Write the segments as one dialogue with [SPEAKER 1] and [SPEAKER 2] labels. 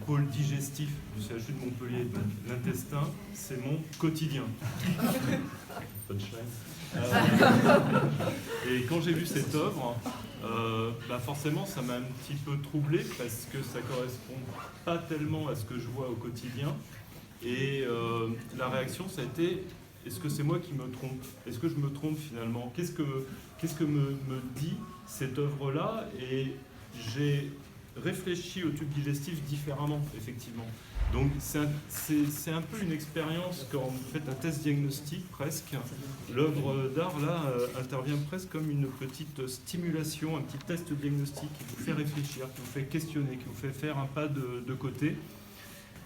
[SPEAKER 1] pôle digestif du CHU de Montpellier, donc l'intestin, c'est mon quotidien. Et quand j'ai vu cette œuvre, forcément ça m'a un petit peu troublé parce que ça correspond pas tellement à ce que je vois au quotidien. Et la réaction, ça a été: est-ce que c'est moi qui me trompe? Est-ce que je me trompe finalement? Qu'est-ce que me dit cette œuvre-là? Et j'ai réfléchi au tube digestif différemment, effectivement. Donc c'est un peu une expérience quand vous faites un test diagnostic presque. L'œuvre d'art là intervient presque comme une petite stimulation, un petit test diagnostic qui vous fait réfléchir, qui vous fait questionner, qui vous fait faire un pas de côté.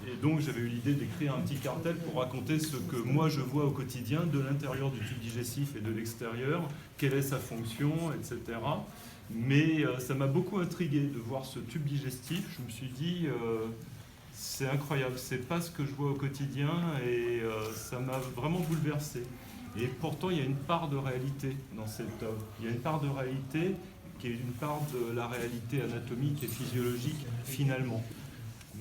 [SPEAKER 1] Et donc j'avais eu l'idée d'écrire un petit cartel pour raconter ce que moi je vois au quotidien de l'intérieur du tube digestif et de l'extérieur, quelle est sa fonction, etc. Mais ça m'a beaucoup intrigué de voir ce tube digestif. Je me suis dit, c'est incroyable, c'est pas ce que je vois au quotidien et ça m'a vraiment bouleversé. Et pourtant, il y a une part de réalité dans cette œuvre. Il y a une part de réalité qui est une part de la réalité anatomique et physiologique finalement.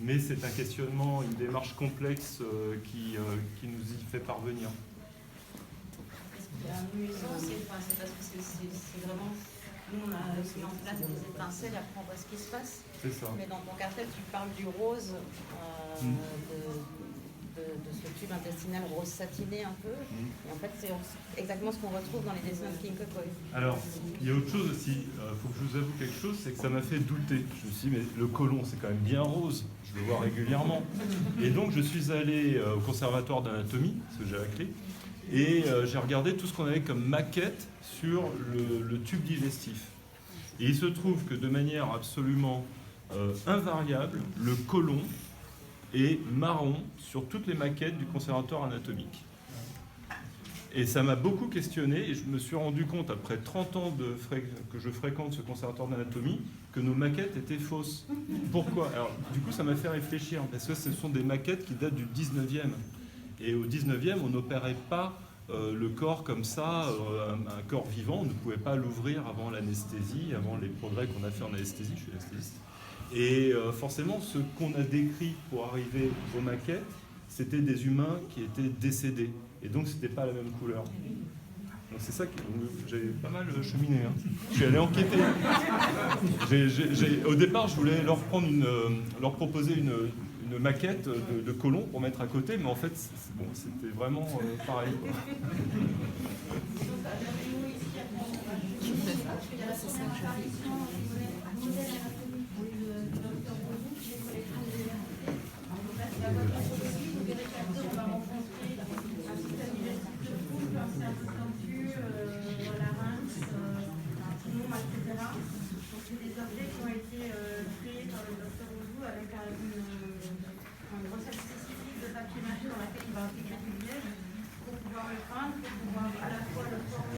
[SPEAKER 1] Mais c'est un questionnement, une démarche complexe qui nous y fait parvenir.
[SPEAKER 2] Ce qui est amusant, c'est parce que c'est vraiment... Nous, on a mis en place des étincelles, après on voit ce qui se passe.
[SPEAKER 1] C'est ça.
[SPEAKER 2] Mais dans ton cartel, tu parles du rose, de ce tube intestinal rose satiné un peu. Et en fait, c'est exactement ce qu'on retrouve dans les dessins de King Kokoï.
[SPEAKER 1] Alors, il y a autre chose aussi. Il faut que je vous avoue quelque chose, c'est que ça m'a fait douter. Je me suis dit, mais le côlon, c'est quand même bien rose. Je le vois régulièrement. Et donc, je suis allé au conservatoire d'anatomie, parce que j'ai la clé, et j'ai regardé tout ce qu'on avait comme maquette sur le tube digestif. Et il se trouve que de manière absolument invariable, le côlon est marron sur toutes les maquettes du conservatoire anatomique. Et ça m'a beaucoup questionné et je me suis rendu compte, après 30 ans que je fréquente ce conservatoire d'anatomie, que nos maquettes étaient fausses. Pourquoi? Alors, du coup, ça m'a fait réfléchir, parce que ce sont des maquettes qui datent du 19e. Et au 19e, on n'opérait pas le corps comme ça, un corps vivant. On ne pouvait pas l'ouvrir avant l'anesthésie, avant les progrès qu'on a fait en anesthésie. Je suis anesthésiste. Et forcément, ce qu'on a décrit pour arriver aux maquettes, c'était des humains qui étaient décédés. Et donc, c'était pas la même couleur. Donc c'est ça que j'ai pas mal cheminé. Hein. Je suis allé enquêter. Au départ, je voulais leur proposer une maquette de côlon pour mettre à côté, mais en fait, c'était vraiment pareil. Quoi.
[SPEAKER 3] C'est des objets qui ont été créés par le docteur Ouzou avec une recette spécifique de papier mâché dans laquelle il va intégrer du liège pour pouvoir le peindre, pour pouvoir à la fois le former